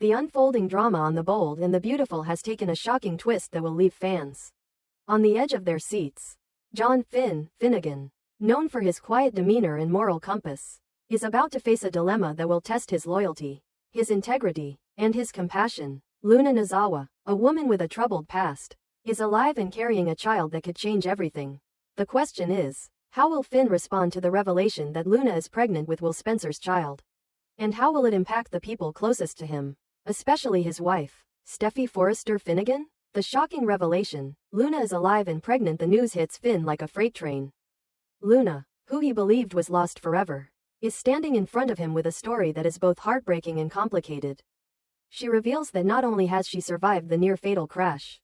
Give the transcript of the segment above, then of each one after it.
The unfolding drama on The Bold and the Beautiful has taken a shocking twist that will leave fans on the edge of their seats. John Finnegan, known for his quiet demeanor and moral compass, is about to face a dilemma that will test his loyalty, his integrity, and his compassion. Luna Nozawa, a woman with a troubled past, is alive and carrying a child that could change everything. The question is, how will Finn respond to the revelation that Luna is pregnant with Will Spencer's child? And how will it impact the people closest to him, especially his wife, Steffy Forrester Finnegan? The shocking revelation, Luna is alive and pregnant. The news hits Finn like a freight train. Luna, who he believed was lost forever, is standing in front of him with a story that is both heartbreaking and complicated. She reveals that not only has she survived the near-fatal crash,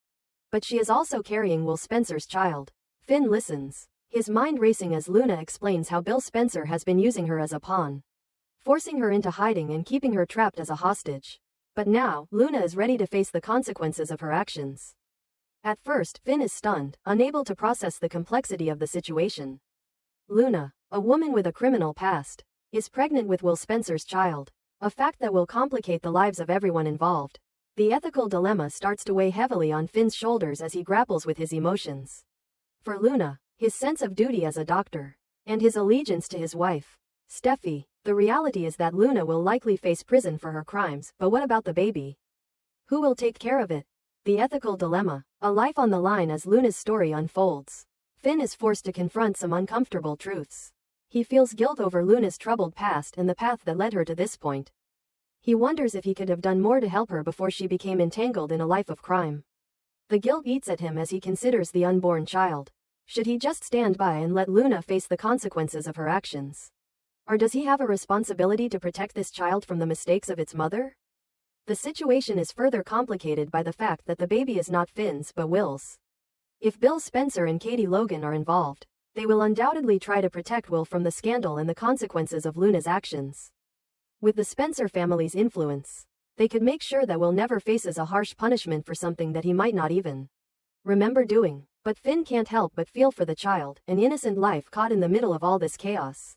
but she is also carrying Will Spencer's child. Finn listens, his mind racing as Luna explains how Bill Spencer has been using her as a pawn, forcing her into hiding and keeping her trapped as a hostage. But now, Luna is ready to face the consequences of her actions. At first, Finn is stunned, unable to process the complexity of the situation. Luna, a woman with a criminal past, is pregnant with Will Spencer's child, a fact that will complicate the lives of everyone involved. The ethical dilemma starts to weigh heavily on Finn's shoulders as he grapples with his emotions. For Luna, his sense of duty as a doctor, and his allegiance to his wife, Steffy, the reality is that Luna will likely face prison for her crimes, but what about the baby? Who will take care of it? The ethical dilemma, a life on the line as Luna's story unfolds. Finn is forced to confront some uncomfortable truths. He feels guilt over Luna's troubled past and the path that led her to this point. He wonders if he could have done more to help her before she became entangled in a life of crime. The guilt eats at him as he considers the unborn child. Should he just stand by and let Luna face the consequences of her actions? Or does he have a responsibility to protect this child from the mistakes of its mother? The situation is further complicated by the fact that the baby is not Finn's but Will's. If Bill Spencer and Katie Logan are involved, they will undoubtedly try to protect Will from the scandal and the consequences of Luna's actions. With the Spencer family's influence, they could make sure that Will never faces a harsh punishment for something that he might not even remember doing. But Finn can't help but feel for the child, an innocent life caught in the middle of all this chaos.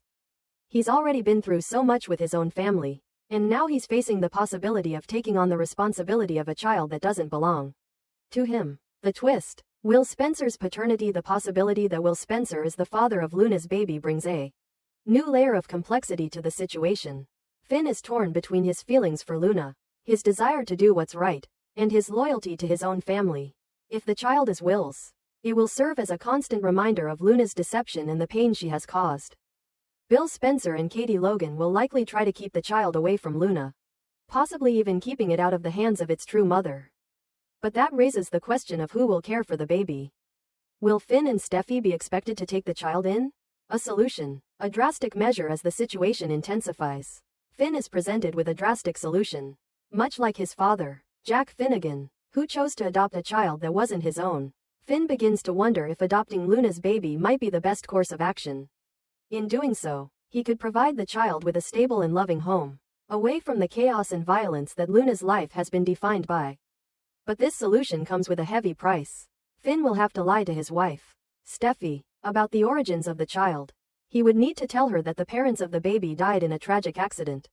He's already been through so much with his own family, and now he's facing the possibility of taking on the responsibility of a child that doesn't belong to him. The twist, Will Spencer's paternity. The possibility that Will Spencer is the father of Luna's baby brings a new layer of complexity to the situation. Finn is torn between his feelings for Luna, his desire to do what's right, and his loyalty to his own family. If the child is Will's, it will serve as a constant reminder of Luna's deception and the pain she has caused. Bill Spencer and Katie Logan will likely try to keep the child away from Luna, possibly even keeping it out of the hands of its true mother. But that raises the question of who will care for the baby. Will Finn and Steffy be expected to take the child in? A solution, a drastic measure as the situation intensifies. Finn is presented with a drastic solution. Much like his father, Jack Finnegan, who chose to adopt a child that wasn't his own, Finn begins to wonder if adopting Luna's baby might be the best course of action. In doing so, he could provide the child with a stable and loving home, away from the chaos and violence that Luna's life has been defined by. But this solution comes with a heavy price. Finn will have to lie to his wife, Steffy, about the origins of the child. He would need to tell her that the parents of the baby died in a tragic accident,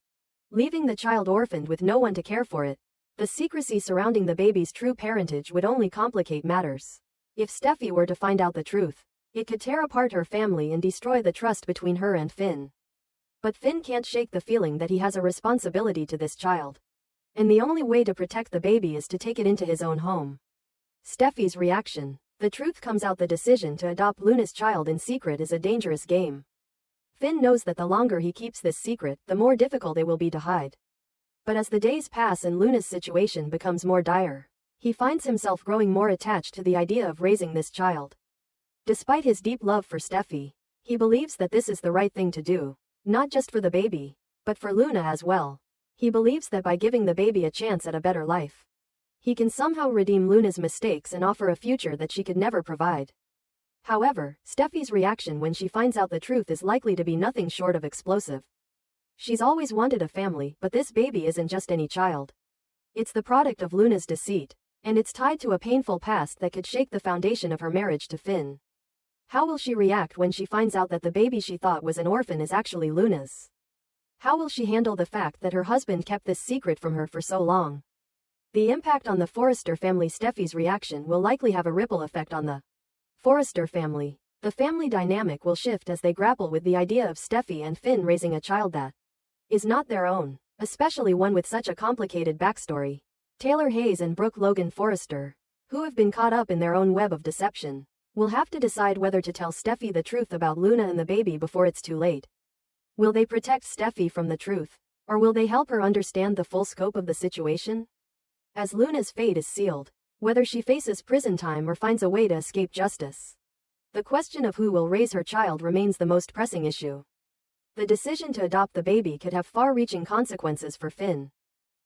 leaving the child orphaned with no one to care for it. The secrecy surrounding the baby's true parentage would only complicate matters. If Steffy were to find out the truth, it could tear apart her family and destroy the trust between her and Finn. But Finn can't shake the feeling that he has a responsibility to this child. And the only way to protect the baby is to take it into his own home. Steffy's reaction. The truth comes out. The decision to adopt Luna's child in secret is a dangerous game. Finn knows that the longer he keeps this secret, the more difficult it will be to hide. But as the days pass and Luna's situation becomes more dire, he finds himself growing more attached to the idea of raising this child. Despite his deep love for Steffy, he believes that this is the right thing to do, not just for the baby, but for Luna as well. He believes that by giving the baby a chance at a better life, he can somehow redeem Luna's mistakes and offer a future that she could never provide. However, Steffy's reaction when she finds out the truth is likely to be nothing short of explosive. She's always wanted a family, but this baby isn't just any child. It's the product of Luna's deceit, and it's tied to a painful past that could shake the foundation of her marriage to Finn. How will she react when she finds out that the baby she thought was an orphan is actually Luna's? How will she handle the fact that her husband kept this secret from her for so long? The impact on the Forrester family. Steffi's reaction will likely have a ripple effect on the Forrester family. The family dynamic will shift as they grapple with the idea of Steffi and Finn raising a child that is not their own, especially one with such a complicated backstory. Taylor Hayes and Brooke Logan Forrester, who have been caught up in their own web of deception, will have to decide whether to tell Steffi the truth about Luna and the baby before it's too late. Will they protect Steffi from the truth, or will they help her understand the full scope of the situation? As Luna's fate is sealed, whether she faces prison time or finds a way to escape justice, the question of who will raise her child remains the most pressing issue. The decision to adopt the baby could have far-reaching consequences for Finn,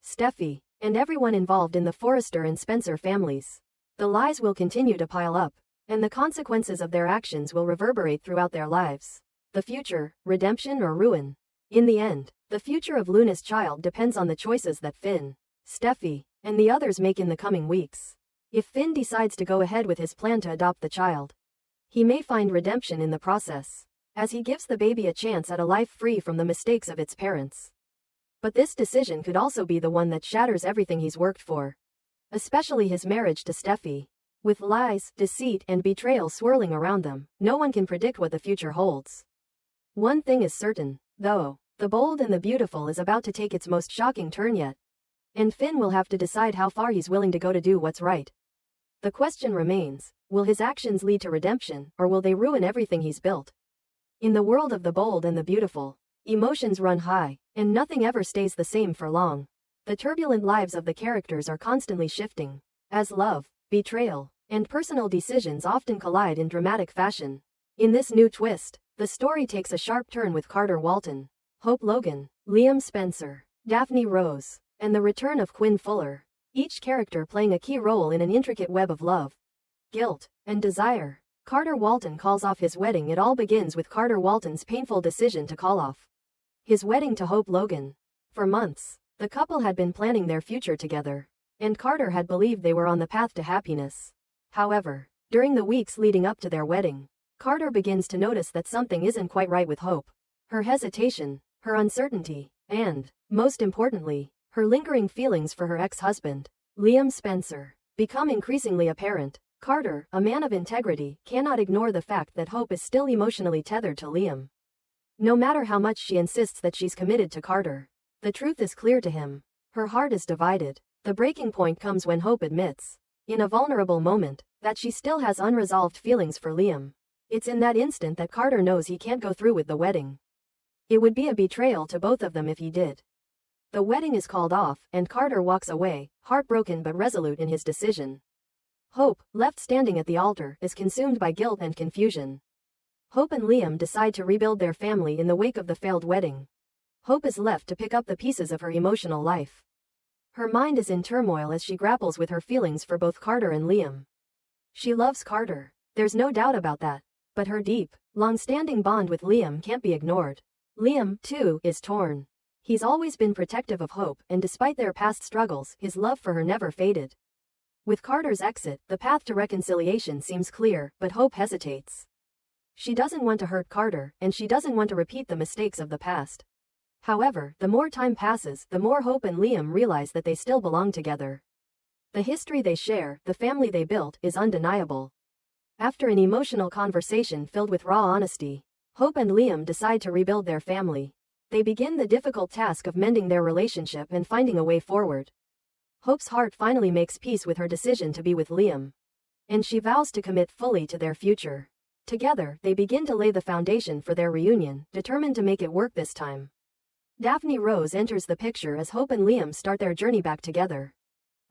Steffi, and everyone involved in the Forrester and Spencer families. The lies will continue to pile up, and the consequences of their actions will reverberate throughout their lives. The future, redemption or ruin? In the end, the future of Luna's child depends on the choices that Finn, Steffi, and the others make in the coming weeks. If Finn decides to go ahead with his plan to adopt the child, he may find redemption in the process, as he gives the baby a chance at a life free from the mistakes of its parents. But this decision could also be the one that shatters everything he's worked for, especially his marriage to Steffi. With lies, deceit, and betrayal swirling around them, no one can predict what the future holds. One thing is certain, though: The Bold and the Beautiful is about to take its most shocking turn yet, and Finn will have to decide how far he's willing to go to do what's right. The question remains, will his actions lead to redemption, or will they ruin everything he's built? In the world of The Bold and the Beautiful, emotions run high, and nothing ever stays the same for long. The turbulent lives of the characters are constantly shifting, as love, betrayal, and personal decisions often collide in dramatic fashion. In this new twist, the story takes a sharp turn with Carter Walton, Hope Logan, Liam Spencer, Daphne Rose, and the return of Quinn Fuller, each character playing a key role in an intricate web of love, guilt, and desire. Carter Walton calls off his wedding. It all begins with Carter Walton's painful decision to call off his wedding to Hope Logan. For months, the couple had been planning their future together, and Carter had believed they were on the path to happiness. However, during the weeks leading up to their wedding, Carter begins to notice that something isn't quite right with Hope. Her hesitation, her uncertainty, and, most importantly, her lingering feelings for her ex-husband, Liam Spencer, become increasingly apparent. Carter, a man of integrity, cannot ignore the fact that Hope is still emotionally tethered to Liam. No matter how much she insists that she's committed to Carter, the truth is clear to him. Her heart is divided. The breaking point comes when Hope admits, in a vulnerable moment, that she still has unresolved feelings for Liam. It's in that instant that Carter knows he can't go through with the wedding. It would be a betrayal to both of them if he did. The wedding is called off, and Carter walks away, heartbroken but resolute in his decision. Hope, left standing at the altar, is consumed by guilt and confusion. Hope and Liam decide to rebuild their family in the wake of the failed wedding. Hope is left to pick up the pieces of her emotional life. Her mind is in turmoil as she grapples with her feelings for both Carter and Liam. She loves Carter, there's no doubt about that, but her deep, long-standing bond with Liam can't be ignored. Liam, too, is torn. He's always been protective of Hope, and despite their past struggles, his love for her never faded. With Carter's exit, the path to reconciliation seems clear, but Hope hesitates. She doesn't want to hurt Carter, and she doesn't want to repeat the mistakes of the past. However, the more time passes, the more Hope and Liam realize that they still belong together. The history they share, the family they built, is undeniable. After an emotional conversation filled with raw honesty, Hope and Liam decide to rebuild their family. They begin the difficult task of mending their relationship and finding a way forward. Hope's heart finally makes peace with her decision to be with Liam, and she vows to commit fully to their future. Together, they begin to lay the foundation for their reunion, determined to make it work this time. Daphne Rose enters the picture as Hope and Liam start their journey back together.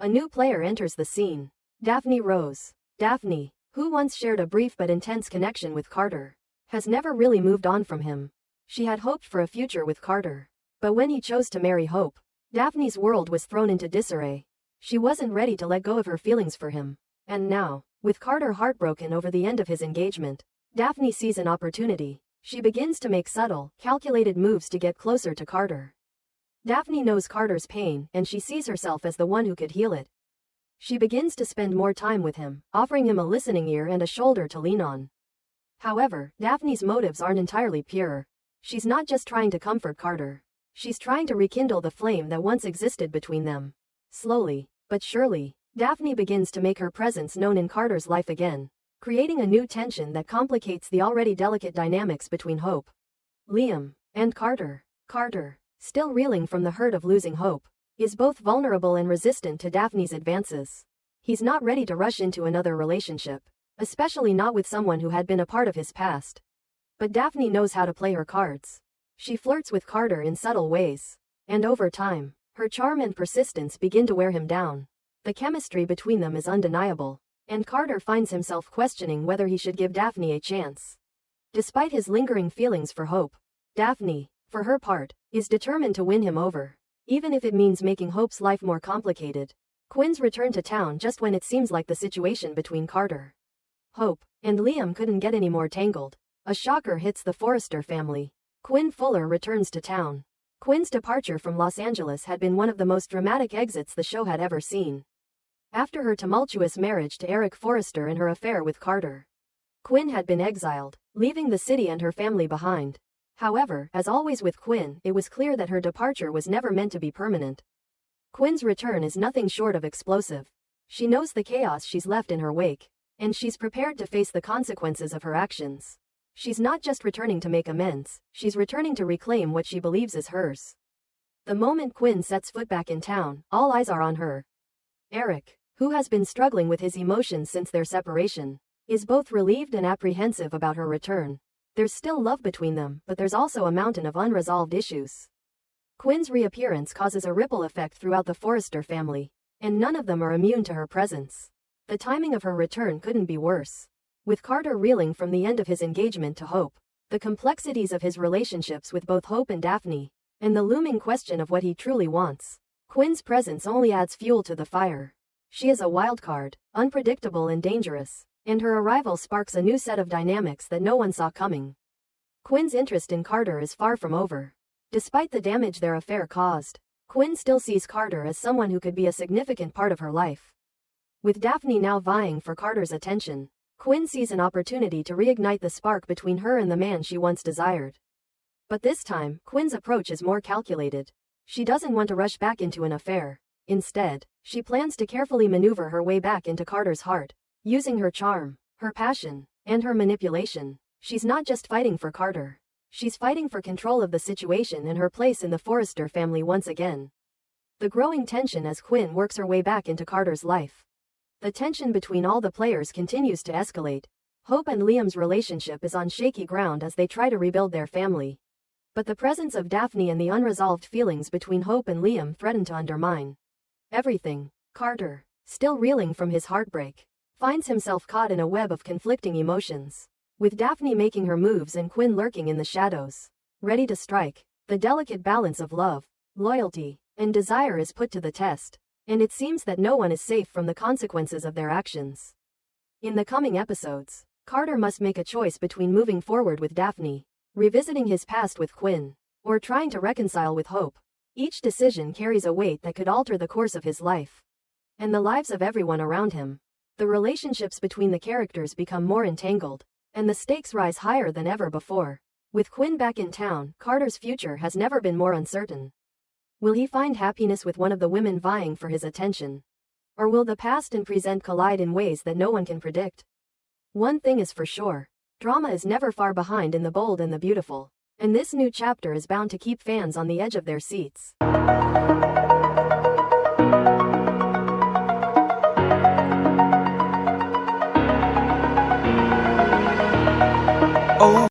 A new player enters the scene. Daphne Rose. Daphne, who once shared a brief but intense connection with Carter, has never really moved on from him. She had hoped for a future with Carter, but when he chose to marry Hope, Daphne's world was thrown into disarray. She wasn't ready to let go of her feelings for him. And now, with Carter heartbroken over the end of his engagement, Daphne sees an opportunity. She begins to make subtle, calculated moves to get closer to Carter. Daphne knows Carter's pain, and she sees herself as the one who could heal it. She begins to spend more time with him, offering him a listening ear and a shoulder to lean on. However, Daphne's motives aren't entirely pure. She's not just trying to comfort Carter. She's trying to rekindle the flame that once existed between them. Slowly, but surely, Daphne begins to make her presence known in Carter's life again, creating a new tension that complicates the already delicate dynamics between Hope, Liam, and Carter. Carter, still reeling from the hurt of losing Hope, is both vulnerable and resistant to Daphne's advances. He's not ready to rush into another relationship, especially not with someone who had been a part of his past. But Daphne knows how to play her cards. She flirts with Carter in subtle ways, and over time, her charm and persistence begin to wear him down. The chemistry between them is undeniable, and Carter finds himself questioning whether he should give Daphne a chance. Despite his lingering feelings for Hope, Daphne, for her part, is determined to win him over, even if it means making Hope's life more complicated. Quinn's return to town just when it seems like the situation between Carter, Hope, and Liam couldn't get any more tangled. A shocker hits the Forrester family. Quinn Fuller returns to town. Quinn's departure from Los Angeles had been one of the most dramatic exits the show had ever seen. After her tumultuous marriage to Eric Forrester and her affair with Carter, Quinn had been exiled, leaving the city and her family behind. However, as always with Quinn, it was clear that her departure was never meant to be permanent. Quinn's return is nothing short of explosive. She knows the chaos she's left in her wake, and she's prepared to face the consequences of her actions. She's not just returning to make amends, she's returning to reclaim what she believes is hers. The moment Quinn sets foot back in town, all eyes are on her. Eric, who has been struggling with his emotions since their separation, is both relieved and apprehensive about her return. There's still love between them, but there's also a mountain of unresolved issues. Quinn's reappearance causes a ripple effect throughout the Forrester family, and none of them are immune to her presence. The timing of her return couldn't be worse. With Carter reeling from the end of his engagement to Hope, the complexities of his relationships with both Hope and Daphne, and the looming question of what he truly wants, Quinn's presence only adds fuel to the fire. She is a wild card, unpredictable and dangerous, and her arrival sparks a new set of dynamics that no one saw coming. Quinn's interest in Carter is far from over. Despite the damage their affair caused, Quinn still sees Carter as someone who could be a significant part of her life. With Daphne now vying for Carter's attention, Quinn sees an opportunity to reignite the spark between her and the man she once desired. But this time, Quinn's approach is more calculated. She doesn't want to rush back into an affair. Instead, she plans to carefully maneuver her way back into Carter's heart, using her charm, her passion, and her manipulation. She's not just fighting for Carter. She's fighting for control of the situation and her place in the Forrester family once again. The growing tension as Quinn works her way back into Carter's life. The tension between all the players continues to escalate. Hope and Liam's relationship is on shaky ground as they try to rebuild their family. But the presence of Daphne and the unresolved feelings between Hope and Liam threaten to undermine everything. Carter, still reeling from his heartbreak, finds himself caught in a web of conflicting emotions. With Daphne making her moves and Quinn lurking in the shadows, ready to strike, the delicate balance of love, loyalty, and desire is put to the test, and it seems that no one is safe from the consequences of their actions. In the coming episodes, Carter must make a choice between moving forward with Daphne, revisiting his past with Quinn, or trying to reconcile with Hope. Each decision carries a weight that could alter the course of his life and the lives of everyone around him. The relationships between the characters become more entangled, and the stakes rise higher than ever before. With Quinn back in town, Carter's future has never been more uncertain. Will he find happiness with one of the women vying for his attention? Or will the past and present collide in ways that no one can predict? One thing is for sure, drama is never far behind in The Bold and the Beautiful, and this new chapter is bound to keep fans on the edge of their seats. Oh,